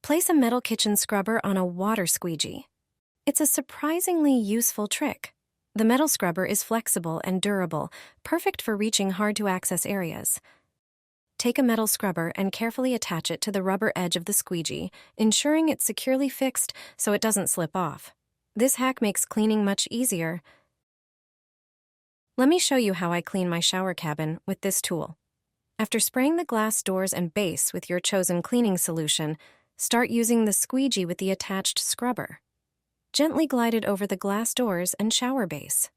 Place a metal kitchen scrubber on a water squeegee. It's a surprisingly useful trick. The metal scrubber is flexible and durable, perfect for reaching hard-to-access areas. Take a metal scrubber and carefully attach it to the rubber edge of the squeegee, ensuring it's securely fixed so it doesn't slip off. This hack makes cleaning much easier. Let me show you how I clean my shower cabin with this tool. After spraying the glass doors and base with your chosen cleaning solution, start using the squeegee with the attached scrubber. Gently glide it over the glass doors and shower base.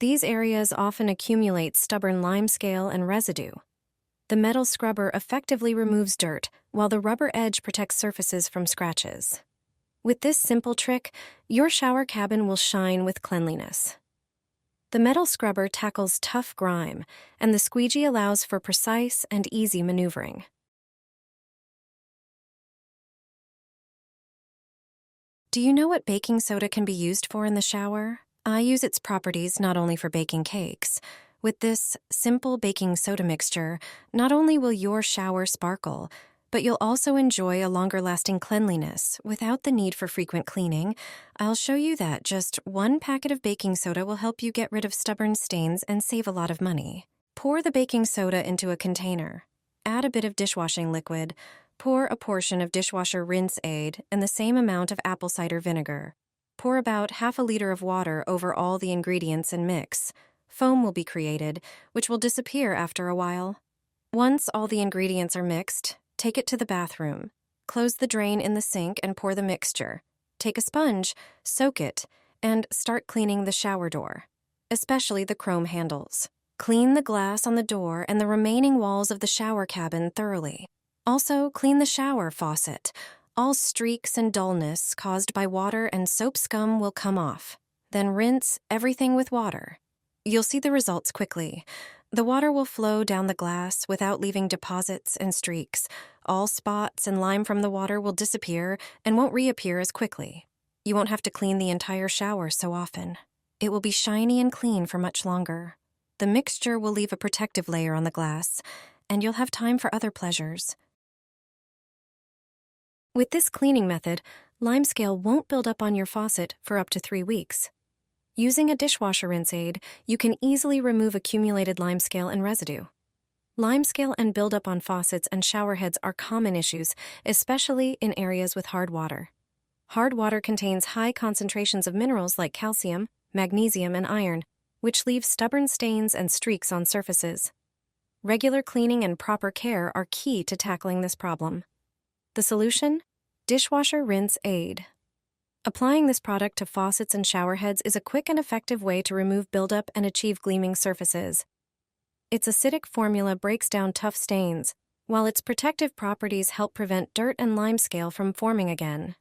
These areas often accumulate stubborn limescale and residue. The metal scrubber effectively removes dirt, while the rubber edge protects surfaces from scratches. With this simple trick, your shower cabin will shine with cleanliness. The metal scrubber tackles tough grime, and the squeegee allows for precise and easy maneuvering. Do you know what baking soda can be used for in the shower? I use its properties not only for baking cakes. With this simple baking soda mixture, not only will your shower sparkle, but you'll also enjoy a longer-lasting cleanliness without the need for frequent cleaning. I'll show you that just one packet of baking soda will help you get rid of stubborn stains and save a lot of money. Pour the baking soda into a container. Add a bit of dishwashing liquid. Pour a portion of dishwasher rinse aid and the same amount of apple cider vinegar. Pour about half a liter of water over all the ingredients and mix. Foam will be created, which will disappear after a while. Once all the ingredients are mixed, take it to the bathroom. Close the drain in the sink and pour the mixture. Take a sponge, soak it, and start cleaning the shower door, especially the chrome handles. Clean the glass on the door and the remaining walls of the shower cabin thoroughly. Also, clean the shower faucet. All streaks and dullness caused by water and soap scum will come off. Then rinse everything with water. You'll see the results quickly. The water will flow down the glass without leaving deposits and streaks. All spots and lime from the water will disappear and won't reappear as quickly. You won't have to clean the entire shower so often. It will be shiny and clean for much longer. The mixture will leave a protective layer on the glass, and you'll have time for other pleasures. With this cleaning method, limescale won't build up on your faucet for up to 3 weeks. Using a dishwasher rinse aid, you can easily remove accumulated limescale and residue. Limescale and buildup on faucets and shower heads are common issues, especially in areas with hard water. Hard water contains high concentrations of minerals like calcium, magnesium, and iron, which leave stubborn stains and streaks on surfaces. Regular cleaning and proper care are key to tackling this problem. The solution? Dishwasher rinse aid. Applying this product to faucets and shower heads is a quick and effective way to remove buildup and achieve gleaming surfaces. Its acidic formula breaks down tough stains, while its protective properties help prevent dirt and limescale from forming again.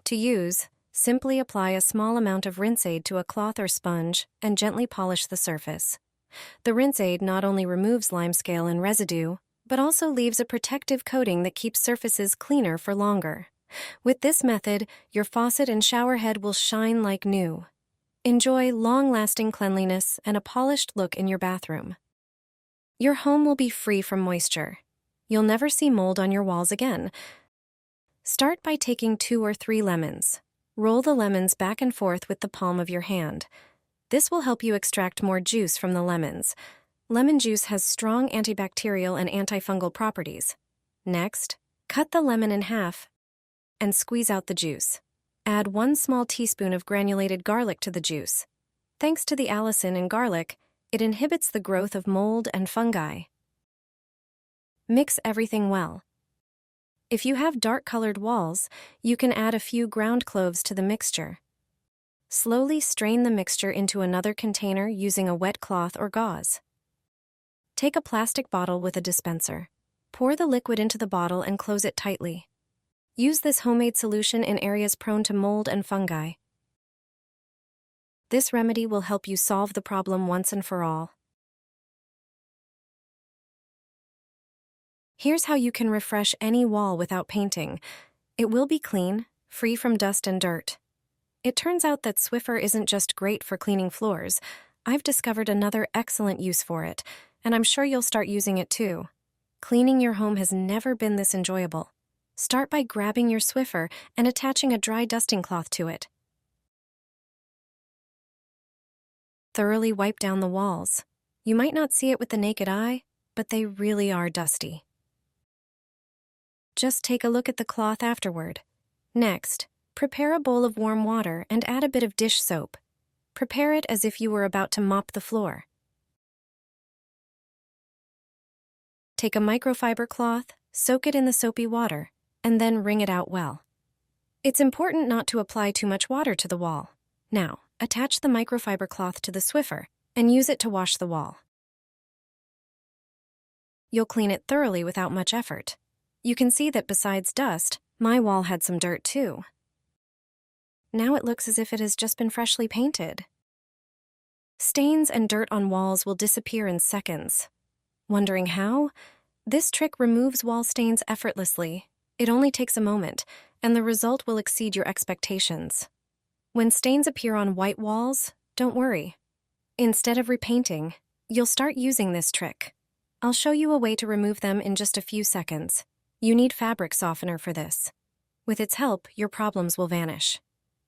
To use, simply apply a small amount of rinse aid to a cloth or sponge and gently polish the surface. The rinse aid not only removes limescale and residue, but also leaves a protective coating that keeps surfaces cleaner for longer. With this method, your faucet and shower head will shine like new. Enjoy long-lasting cleanliness and a polished look in your bathroom. Your home will be free from moisture. You'll never see mold on your walls again. Start by taking 2 or 3 lemons. Roll the lemons back and forth with the palm of your hand. This will help you extract more juice from the lemons. Lemon juice has strong antibacterial and antifungal properties. Next, cut the lemon in half and squeeze out the juice. Add 1 small teaspoon of granulated garlic to the juice. Thanks to the allicin in garlic, it inhibits the growth of mold and fungi. Mix everything well. If you have dark-colored walls, you can add a few ground cloves to the mixture. Slowly strain the mixture into another container using a wet cloth or gauze. Take a plastic bottle with a dispenser. Pour the liquid into the bottle and close it tightly. Use this homemade solution in areas prone to mold and fungi. This remedy will help you solve the problem once and for all. Here's how you can refresh any wall without painting. It will be clean, free from dust and dirt. It turns out that Swiffer isn't just great for cleaning floors. I've discovered another excellent use for it, and I'm sure you'll start using it too. Cleaning your home has never been this enjoyable. Start by grabbing your Swiffer and attaching a dry dusting cloth to it. Thoroughly wipe down the walls. You might not see it with the naked eye, but they really are dusty. Just take a look at the cloth afterward. Next, prepare a bowl of warm water and add a bit of dish soap. Prepare it as if you were about to mop the floor. Take a microfiber cloth, soak it in the soapy water, and then wring it out well. It's important not to apply too much water to the wall. Now, attach the microfiber cloth to the Swiffer and use it to wash the wall. You'll clean it thoroughly without much effort. You can see that besides dust, my wall had some dirt too. Now it looks as if it has just been freshly painted. Stains and dirt on walls will disappear in seconds. Wondering how? This trick removes wall stains effortlessly. It only takes a moment, and the result will exceed your expectations. When stains appear on white walls, don't worry. Instead of repainting, you'll start using this trick. I'll show you a way to remove them in just a few seconds. You need fabric softener for this. With its help, your problems will vanish.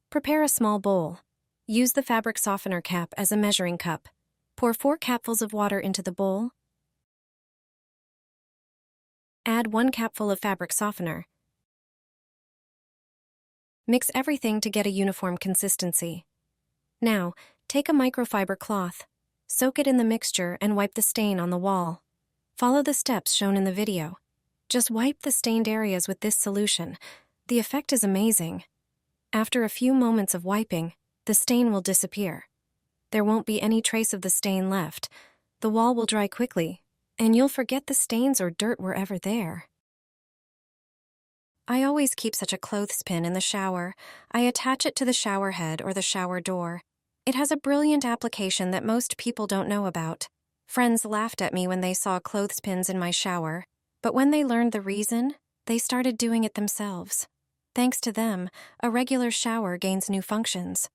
Prepare a small bowl. Use the fabric softener cap as a measuring cup. Pour 4 capfuls of water into the bowl. Add 1 capful of fabric softener. Mix everything to get a uniform consistency. Now, take a microfiber cloth, soak it in the mixture and wipe the stain on the wall. Follow the steps shown in the video. Just wipe the stained areas with this solution. The effect is amazing. After a few moments of wiping, the stain will disappear. There won't be any trace of the stain left. The wall will dry quickly, and you'll forget the stains or dirt were ever there. I always keep such a clothespin in the shower. I attach it to the shower head or the shower door. It has a brilliant application that most people don't know about. Friends laughed at me when they saw clothespins in my shower, but when they learned the reason, they started doing it themselves. Thanks to them, a regular shower gains new functions.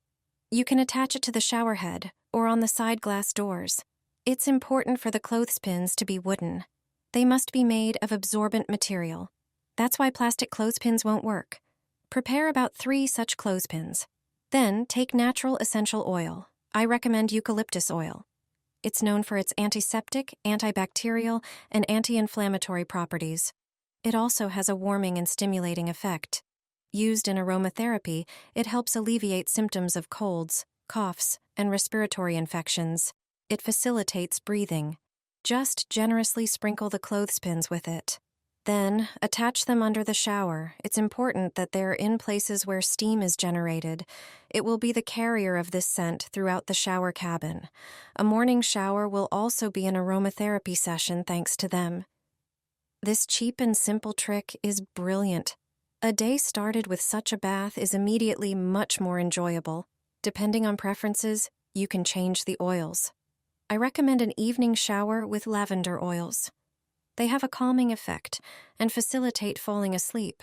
You can attach it to the shower head or on the side glass doors. It's important for the clothespins to be wooden. They must be made of absorbent material. That's why plastic clothespins won't work. Prepare about 3 such clothespins. Then take natural essential oil. I recommend eucalyptus oil. It's known for its antiseptic, antibacterial, and anti-inflammatory properties. It also has a warming and stimulating effect. Used in aromatherapy, it helps alleviate symptoms of colds, coughs, and respiratory infections. It facilitates breathing. Just generously sprinkle the clothespins with it. Then, attach them under the shower. It's important that they're in places where steam is generated. It will be the carrier of this scent throughout the shower cabin. A morning shower will also be an aromatherapy session thanks to them. This cheap and simple trick is brilliant. A day started with such a bath is immediately much more enjoyable. Depending on preferences, you can change the oils. I recommend an evening shower with lavender oils. They have a calming effect and facilitate falling asleep.